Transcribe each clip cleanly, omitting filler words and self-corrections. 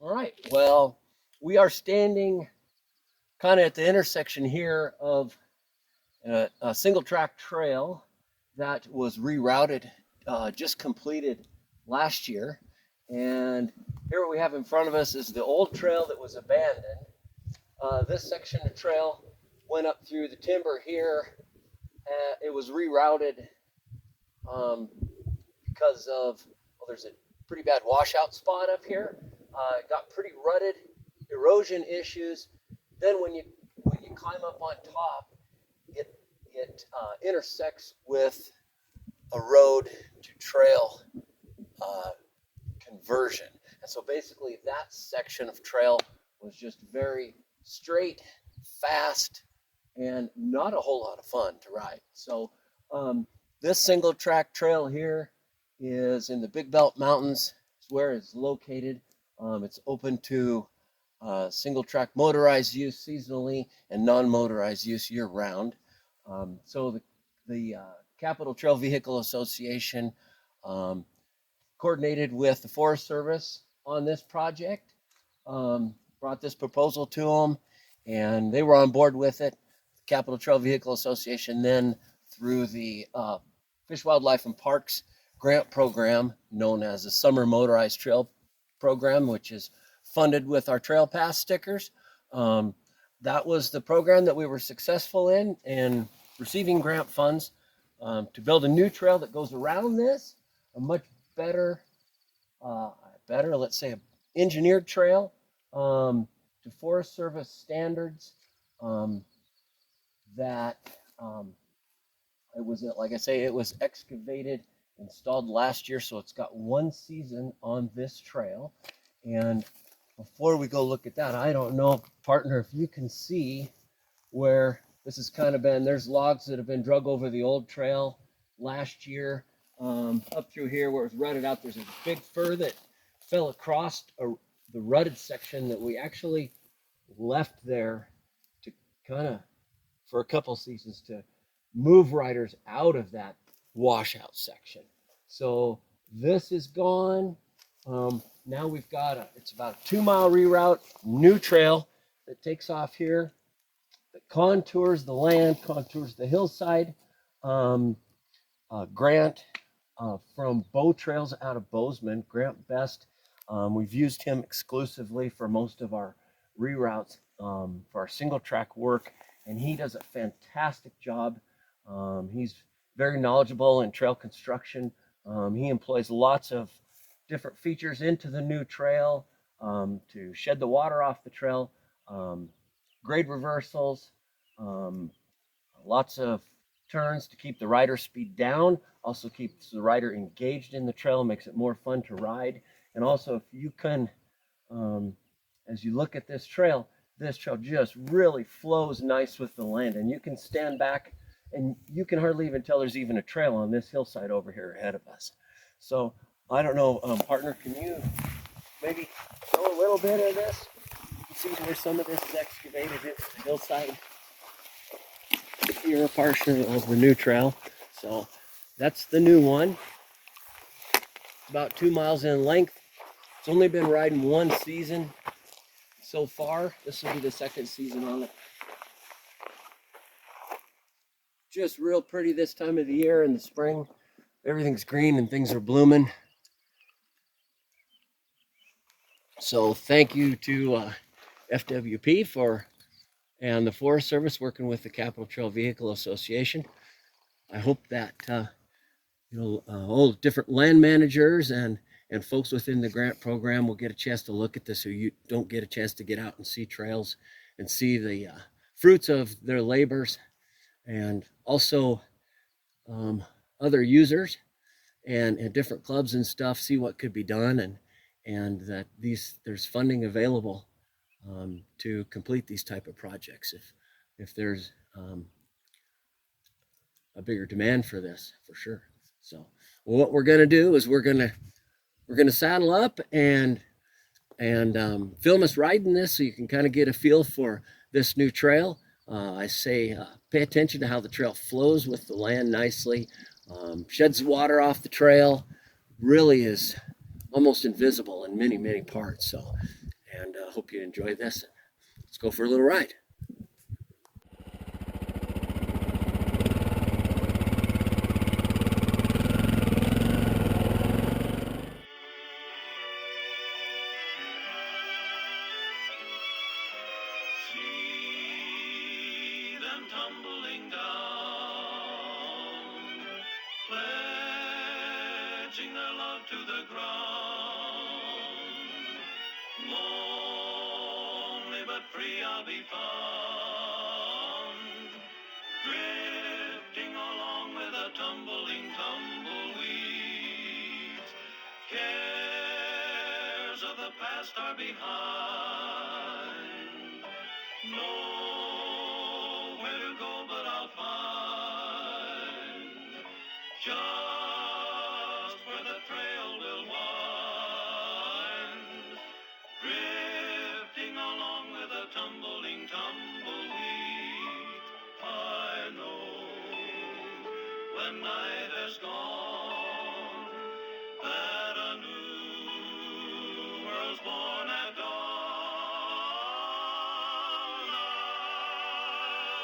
All right, well, we are standing kind of at the intersection here of a single track trail that was rerouted, just completed last year. And here what we have in front of us is the old trail that was abandoned. This section of trail went up through the timber here. It was rerouted because of, well, there's a pretty bad washout spot up here. It got pretty rutted, erosion issues. Then when you climb up on top, it intersects with a road to trail conversion. And so basically that section of trail was just very straight, fast, and not a whole lot of fun to ride. So this single track trail here is in the Big Belt Mountains. It's where it's located. It's open to single track motorized use seasonally and non-motorized use year round. So the Capital Trail Vehicle Association coordinated with the Forest Service on this project, brought this proposal to them, and they were on board with it. The Capital Trail Vehicle Association then, through the Fish, Wildlife, and Parks grant program known as the Summer Motorized Trail Program, which is funded with our Trail Pass stickers. That was the program that we were successful in and receiving grant funds to build a new trail that goes around this, a much better, let's say, engineered trail to Forest Service standards. That it was, like I say, it was excavated, installed last year, so it's got one season on this trail. And before we go look at that, I don't know, partner, if you can see where this has kind of been, there's logs that have been drug over the old trail last year, up through here where it was rutted out. There's a big fir that fell across the rutted section that we actually left there to kind of, for a couple seasons, to move riders out of that washout section. So this is gone. Now we've got it's about a 2-mile reroute, new trail that takes off here, that contours the land, contours the hillside. Grant from Bow Trails out of Bozeman, Grant Best. We've used him exclusively for most of our reroutes for our single track work, and he does a fantastic job. He's very knowledgeable in trail construction. He employs lots of different features into the new trail to shed the water off the trail, grade reversals, lots of turns to keep the rider speed down, also keeps the rider engaged in the trail, makes it more fun to ride. And also, if you can, as you look at this trail just really flows nice with the land, and you can stand back and you can hardly even tell there's even a trail on this hillside over here ahead of us. So I don't know, partner, can you maybe show a little bit of this? See where some of this is excavated into the hillside. Here, a portion of the new trail. So that's the new one. It's about 2 miles in length. It's only been riding one season so far. This will be the second season on it. Just real pretty this time of the year in the spring. Everything's green and things are blooming. So thank you to FWP and the Forest Service, working with the Capital Trail Vehicle Association. I hope that all different land managers and folks within the grant program will get a chance to look at this, so you don't get a chance to get out and see trails and see the fruits of their labors, and also other users and different clubs and stuff, see what could be done, and that there's funding available to complete these type of projects if there's a bigger demand for this, for sure. So what we're going to do is we're going to saddle up and film us riding this, so you can kind of get a feel for this new trail. I say pay attention to how the trail flows with the land nicely, sheds water off the trail, really is almost invisible in many parts. So and hope you enjoy this. Let's go for a little ride. See them tumbling down, pledging their love to the ground. Lonely but free I'll be found, drifting along with the tumbling tumbleweeds. Cares of the past are behind. Nowhere to go but I'll find just where the trail will wind, drifting along with the tumbling tumbleweed. I know when night has gone that a new world's born at dawn.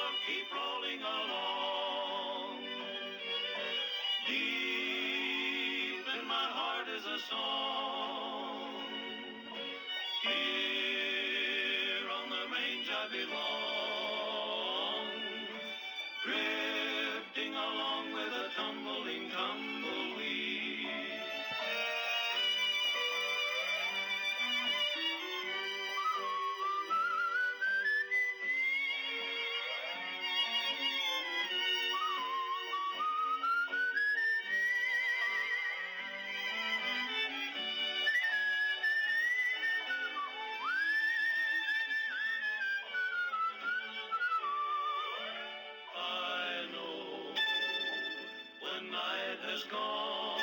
I'll keep rolling along. Deep in my heart is a song. Here on the range I belong, drifting along with a tumbling tumbleweed. I know when night has gone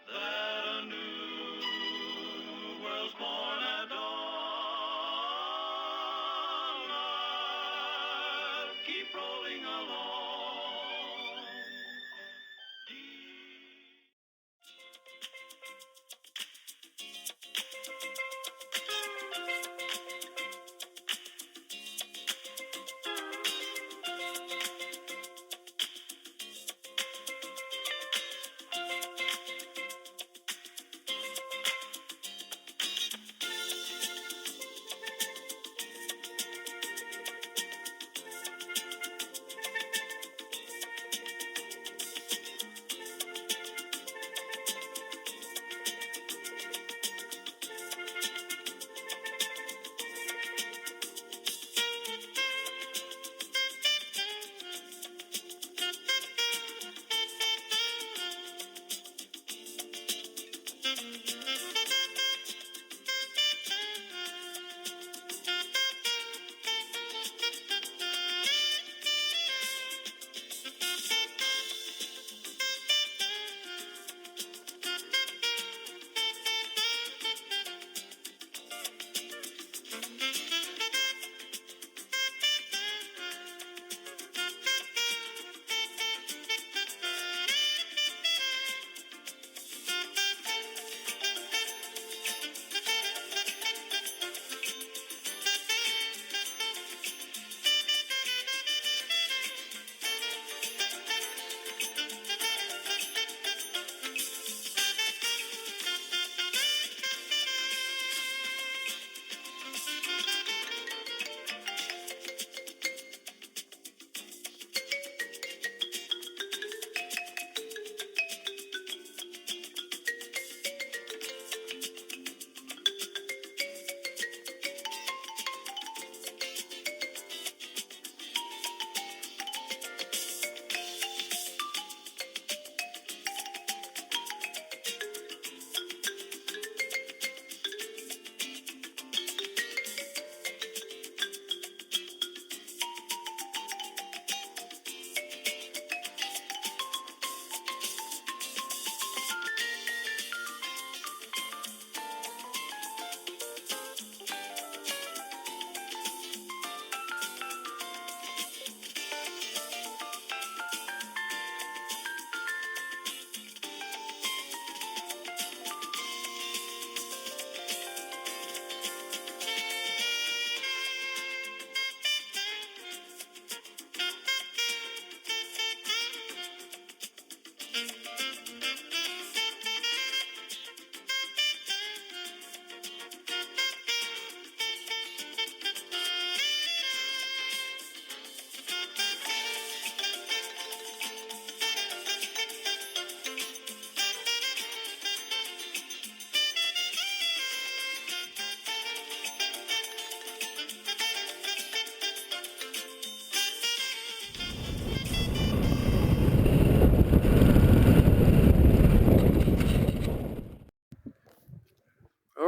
that a new world's born at dawn. I'll keep rolling along.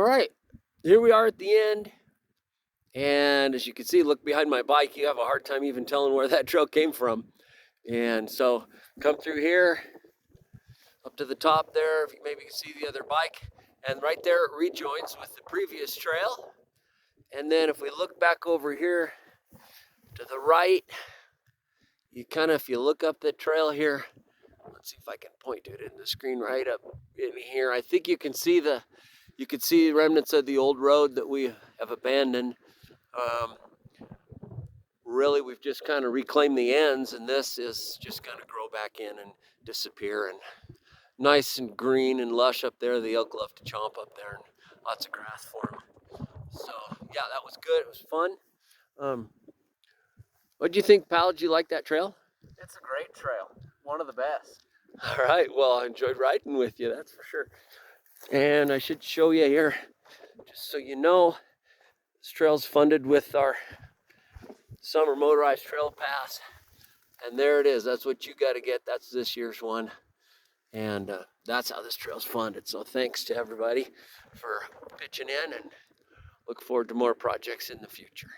right, here we are at the end. And as you can see, look behind my bike, you have a hard time even telling where that trail came from. And so come through here, up to the top there, if you maybe can see the other bike. And right there it rejoins with the previous trail. And then if we look back over here to the right, you kind of, if you look up the trail here, let's see if I can point to it in the screen right up in here. I think you can see remnants of the old road that we have abandoned. Really, we've just kind of reclaimed the ends, and this is just going to grow back in and disappear. And nice and green and lush up there. The elk love to chomp up there, and lots of grass for them. So yeah, that was good. It was fun. What do you think, pal? Did you like that trail? It's a great trail. One of the best. All right. Well, I enjoyed riding with you. That's for sure. And I should show you here, just so you know, this trail's funded with our summer motorized trail pass. And there it is. That's what you got to get. That's this year's one. And that's how this trail's funded. So thanks to everybody for pitching in, and look forward to more projects in the future.